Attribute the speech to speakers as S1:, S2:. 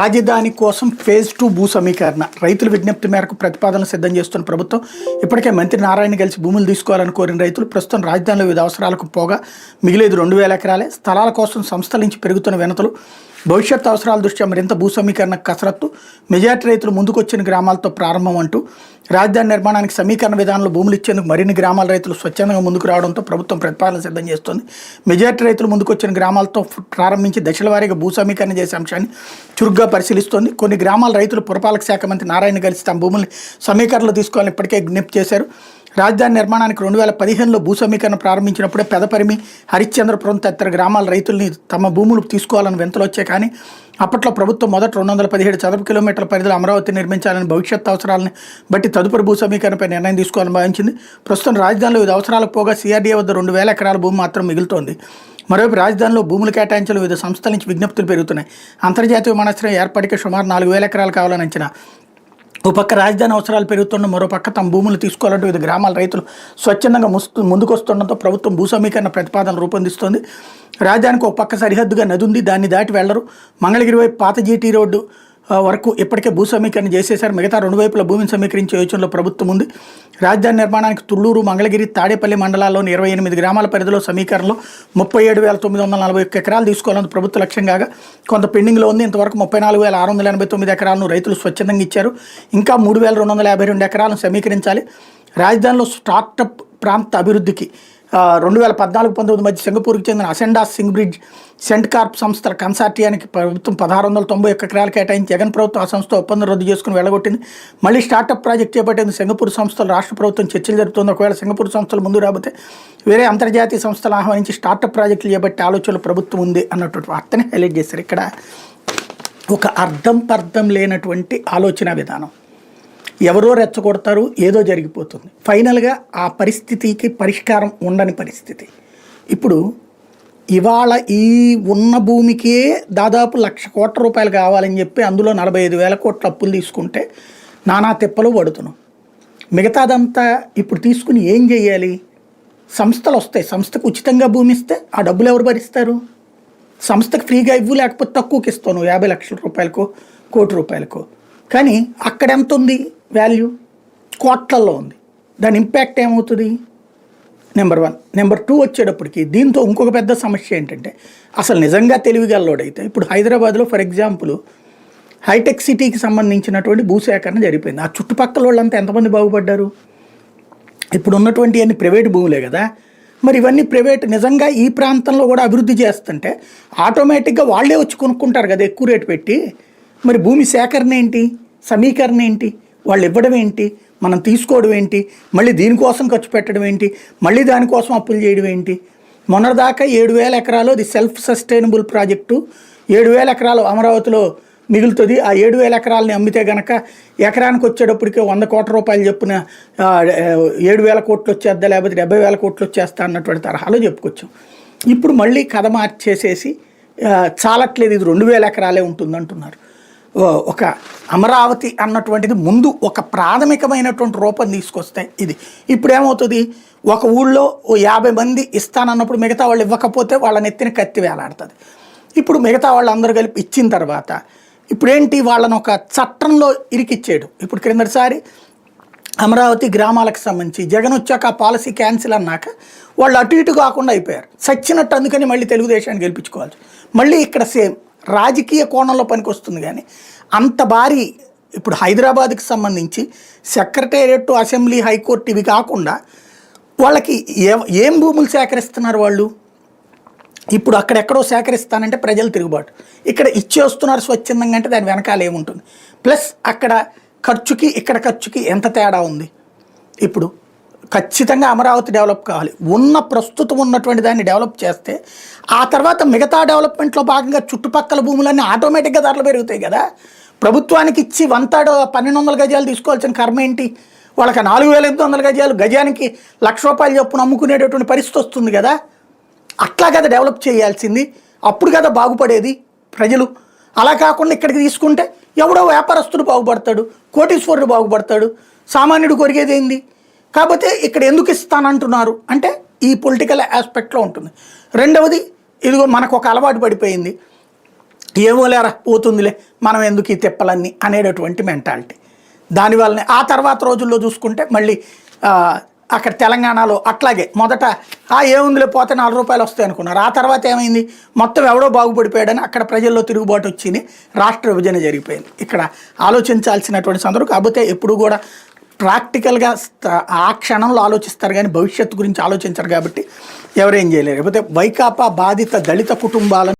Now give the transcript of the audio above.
S1: రాజధాని కోసం ఫేజ్ 2 భూ సమీకరణ రైతుల విజ్ఞప్తి మేరకు ప్రతిపాదనలు సిద్ధం చేస్తున్న ప్రభుత్వం ఇప్పటికే మంత్రి నారాయణ కలిసి భూములు తీసుకోవాలని కోరిన రైతులు ప్రస్తుతం రాజధానిలో వివిధ అవసరాలకు పోగా మిగిలేదు 2000 ఎకరాలే. స్థలాల కోసం సంస్థల నుంచి పెరుగుతున్న వినతులు, భవిష్యత్ అవసరాల దృష్ట్యా మరింత భూ సమీకరణ కసరత్తు, మెజార్టీ రైతులు ముందుకొచ్చిన గ్రామాలతో ప్రారంభం అంటూ రాజధాని నిర్మాణానికి సమీకరణ విధానంలో భూములు ఇచ్చేందుకు మరిన్ని గ్రామాల రైతులు స్వచ్ఛందంగా ముందుకు రావడంతో ప్రభుత్వం ప్రతిపాదన సిద్ధం చేస్తోంది. మెజార్టీ రైతులు ముందుకొచ్చిన గ్రామాలతో ప్రారంభించి దశల వారీగా భూ సమీకరణ చేసే అంశాన్ని చురుగ్గా పరిశీలిస్తోంది. కొన్ని గ్రామాల రైతులు పురపాలక శాఖ మంత్రి నారాయణ కలిసి తమ భూముల్ని సమీకరణలో తీసుకోవాలని ఇప్పటికే విజ్ఞప్తి చేశారు. రాజధాని నిర్మాణానికి 2015లో భూ సమీకరణ ప్రారంభించినప్పుడే పెదపరిమి, హరిశ్చంద్రపురం తదితర గ్రామాల రైతుల్ని తమ భూములు తీసుకోవాలని వింతలు వచ్చాయి. కానీ అప్పట్లో ప్రభుత్వం మొదట 217 చదరపు కిలోమీటర్ల పరిధిలో అమరావతి నిర్మించాలని, భవిష్యత్ అవసరాలను బట్టి తదుపరి భూ సమీకరణపై నిర్ణయం తీసుకోవాలని భావించింది. ప్రస్తుతం రాజధానిలో వివిధ అవసరాలకు పోగా సిఆర్డీఏ వద్ద 2000 ఎకరాల భూమి మాత్రం మిగులుతోంది. మరోవైపు రాజధానిలో భూములు కేటాయించడం వివిధ సంస్థల నుంచి విజ్ఞప్తులు పెరుగుతున్నాయి. అంతర్జాతీయ విమానాశ్రయం ఏర్పాటుకి సుమారు 4000 ఎకరాలు కావాలని అంచనా. ఓ పక్క రాజధాని అవసరాలు పెరుగుతున్న, మరో పక్క తమ భూములు తీసుకోవాలంటూ వివిధ గ్రామాల రైతులు స్వచ్ఛందంగా ముందుకొస్తుండడంతో ప్రభుత్వం భూ సమీకరణ ప్రతిపాదనలు రూపొందిస్తోంది. రాజధానికి ఒక పక్క సరిహద్దుగా నది ఉంది, దాన్ని దాటి వెళ్లరు. మంగళగిరి వైపు పాత జీటీ రోడ్డు వరకు ఇప్పటికే భూ సమీకరణ చేసేశారు. మిగతా 2 వైపుల భూమిని సమీకరించే యోచనలో ప్రభుత్వం ఉంది. రాజధాని నిర్మాణానికి తుళ్లూరు, మంగళగిరి, తాడేపల్లి మండలాల్లోని 28 గ్రామాల పరిధిలో సమీకరణలో 37,941 ఎకరాలు తీసుకోవాలని ప్రభుత్వ లక్ష్యం కాగా కొంత పెండింగ్లో ఉంది. ఇంతవరకు 34,689 ఎకరాలను రైతులు స్వచ్ఛందంగా ఇచ్చారు. ఇంకా 3,252 ఎకరాలను సమీకరించాలి. రాజధానిలో స్టార్టప్ ప్రాంత అభివృద్ధికి 2014-19 మధ్య సింగపూర్కి చెందిన అసెండా సింగ్ బ్రిడ్జ్ సెంట్ కార్ప్ సంస్థల కన్సార్టియానికి ప్రభుత్వం 1691 ఎకరాలు కేటాయించి జగన్ ప్రభుత్వం ఆ సంస్థ ఒప్పందం రద్దు చేసుకుని వెళ్ళగొట్టింది. మళ్ళీ స్టార్టప్ ప్రాజెక్ట్ చేపట్టేందుకు సింగపూర్ సంస్థలు రాష్ట్ర ప్రభుత్వం చర్చలు జరుపుతుంది. ఒకవేళ సింగపూర్ సంస్థలు ముందు రాబోతే వేరే అంతర్జాతీయ సంస్థలు ఆహ్వానించి స్టార్టప్ ప్రాజెక్టులు చేపట్టే ఆలోచనలు ప్రభుత్వం ఉంది అన్నటువంటి వార్తని హైలైట్ చేశారు. ఇక్కడ ఒక అర్థం లేనటువంటి ఆలోచన విధానం. ఎవరో రెచ్చగొడతారు, ఏదో జరిగిపోతుంది. ఫైనల్గా ఆ పరిస్థితికి పరిష్కారం ఉండని పరిస్థితి. ఇప్పుడు ఇవాళ ఈ ఉన్న భూమికే దాదాపు 1,00,000 కోట్ల రూపాయలు కావాలని చెప్పి అందులో 45,000 కోట్ల అప్పులు తీసుకుంటే నానా తిప్పలు పడుతున్నాం. మిగతాదంతా ఇప్పుడు తీసుకుని ఏం చేయాలి? సంస్థలు వస్తాయి, సంస్థకు ఉచితంగా భూమి ఇస్తే ఆ డబ్బులు ఎవరు భరిస్తారు? సంస్థకు ఫ్రీగా ఇవ్వు, లేకపోతే తక్కువకి ఇస్తాను 50 లక్షల రూపాయలకో, 1 కోటి రూపాయలకో. కానీ అక్కడ ఎంత ఉంది వాల్యూ? కోట్లల్లో ఉంది. దాని ఇంపాక్ట్ ఏమవుతుంది? నెంబర్ 1. నెంబర్ 2 వచ్చేటప్పటికి దీంతో ఇంకొక పెద్ద సమస్య ఏంటంటే, అసలు నిజంగా తెలివిగల్లోడైతే ఇప్పుడు హైదరాబాద్లో ఫర్ ఎగ్జాంపుల్ హైటెక్ సిటీకి సంబంధించినటువంటి భూసేకరణ జరిగిపోయింది. ఆ చుట్టుపక్కల వాళ్ళంతా ఎంతమంది బాగుపడ్డారు? ఇప్పుడు ఉన్నటువంటి అన్ని ప్రైవేటు భూములే కదా. మరి ఇవన్నీ ప్రైవేట్ నిజంగా ఈ ప్రాంతంలో కూడా అభివృద్ధి చేస్తుంటే ఆటోమేటిక్గా వాళ్ళే వచ్చి కొనుక్కుంటారు కదా ఎక్కువ రేటు పెట్టి. మరి భూమి సేకరణ ఏంటి, సమీకరణ ఏంటి, వాళ్ళు ఇవ్వడం ఏంటి, మనం తీసుకోవడం ఏంటి, మళ్ళీ దీనికోసం ఖర్చు పెట్టడం ఏంటి, మళ్ళీ దానికోసం అప్పులు చేయడం ఏంటి? మొన్నటిదాకా 7,000 ఎకరాలు అది సెల్ఫ్ సస్టైనబుల్ ప్రాజెక్టు. 7,000 ఎకరాలు అమరావతిలో మిగులుతుంది. ఆ 7,000 ఎకరాలని అమ్మితే గనక ఎకరానికి వచ్చేటప్పటికే 100 కోట్ల రూపాయలు చెప్పున 7,000 కోట్లు వచ్చేద్దా, లేకపోతే 70,000 కోట్లు వచ్చేస్తా అన్నటువంటి తరహాలో చెప్పుకొచ్చాం. ఇప్పుడు మళ్ళీ కథ మార్చేసేసి చాలట్లేదు, ఇది 2,000 ఎకరాలే ఉంటుందంటున్నారు. ఒక అమరావతి అన్నటువంటిది ముందు ఒక ప్రాథమికమైనటువంటి రూపం తీసుకొస్తే ఇది ఇప్పుడు ఏమవుతుంది? ఒక ఊళ్ళో 50 మంది ఇస్తానన్నప్పుడు మిగతా వాళ్ళు ఇవ్వకపోతే వాళ్ళ నెత్తిన కత్తి వేలాడుతుంది. ఇప్పుడు మిగతా వాళ్ళు అందరూ కలిపి ఇచ్చిన తర్వాత ఇప్పుడేంటి, వాళ్ళని ఒక చట్టంలో ఇరికిచ్చేయడం. ఇప్పుడు క్రిందటిసారి అమరావతి గ్రామాలకు సంబంధించి జగన్ వచ్చాక ఆ పాలసీ క్యాన్సిల్ అన్నాక వాళ్ళు అటు ఇటు కాకుండా అయిపోయారు, చచ్చినట్టు. అందుకని మళ్ళీ తెలుగుదేశాన్ని గెలిపించుకోవాలి. మళ్ళీ ఇక్కడ సేమ్ రాజకీయ కోణంలో పనికి వస్తుంది. కానీ అంత భారీ ఇప్పుడు హైదరాబాద్కి సంబంధించి సెక్రటేరియట్, అసెంబ్లీ, హైకోర్టు ఇవి కాకుండా వాళ్ళకి ఏం భూములు సేకరిస్తున్నారు వాళ్ళు? ఇప్పుడు అక్కడెక్కడో సేకరిస్తానంటే ప్రజలు తిరుగుబాటు, ఇక్కడ ఇచ్చేస్తున్నారు స్వచ్ఛందంగా అంటే దాని వెనకాల ఏముంటుంది? ప్లస్ అక్కడ ఖర్చుకి ఇక్కడ ఖర్చుకి ఎంత తేడా ఉంది? ఇప్పుడు ఖచ్చితంగా అమరావతి డెవలప్ కావాలి. ప్రస్తుతం ఉన్నటువంటి దాన్ని డెవలప్ చేస్తే ఆ తర్వాత మిగతా డెవలప్మెంట్లో భాగంగా చుట్టుపక్కల భూములన్నీ ఆటోమేటిక్గా ధరలు పెరుగుతాయి కదా. ప్రభుత్వానికి ఇచ్చి 1,200 గజాలు తీసుకోవాల్సిన కర్మ ఏంటి? వాళ్ళకి 4,800 గజాలు, గజానికి 1,00,000 రూపాయలు చొప్పున అమ్ముకునేటటువంటి పరిస్థితి వస్తుంది కదా. అట్లా కదా డెవలప్ చేయాల్సింది. అప్పుడు కదా బాగుపడేది ప్రజలు. అలా కాకుండా ఇక్కడికి తీసుకుంటే ఎవడో వ్యాపారస్తుడు బాగుపడతాడు, కోటీశ్వరుడు బాగుపడతాడు, సామాన్యుడు కొరిగేది ఏంది? కాకపోతే ఇక్కడ ఎందుకు ఇస్తానంటున్నారు అంటే ఈ పొలిటికల్ ఆస్పెక్ట్లో ఉంటుంది. రెండవది, ఇదిగో మనకు ఒక అలవాటు పడిపోయింది, ఏమో లేరా పోతుందిలే మనం ఎందుకు ఈ తిప్పలన్నీ అనేటటువంటి మెంటాలిటీ. దానివల్లనే ఆ తర్వాత రోజుల్లో చూసుకుంటే మళ్ళీ అక్కడ తెలంగాణలో అట్లాగే మొదట ఏముందిలే పోతే ₹4 వస్తాయి అనుకున్నారు. ఆ తర్వాత ఏమైంది, మొత్తం ఎవడో బాగుపడిపోయాడని అక్కడ ప్రజల్లో తిరుగుబాటు వచ్చింది, రాష్ట్ర విభజన జరిగిపోయింది. ఇక్కడ ఆలోచించాల్సినటువంటి సందర్భం. కాకపోతే ఎప్పుడు కూడా ప్రాక్టికల్గా ఆ క్షణంలో ఆలోచిస్తారు కానీ భవిష్యత్తు గురించి ఆలోచించరు కాబట్టి ఎవరేం చేయలేరు. కాకపోతే వైకాపా బాధిత దళిత కుటుంబాలను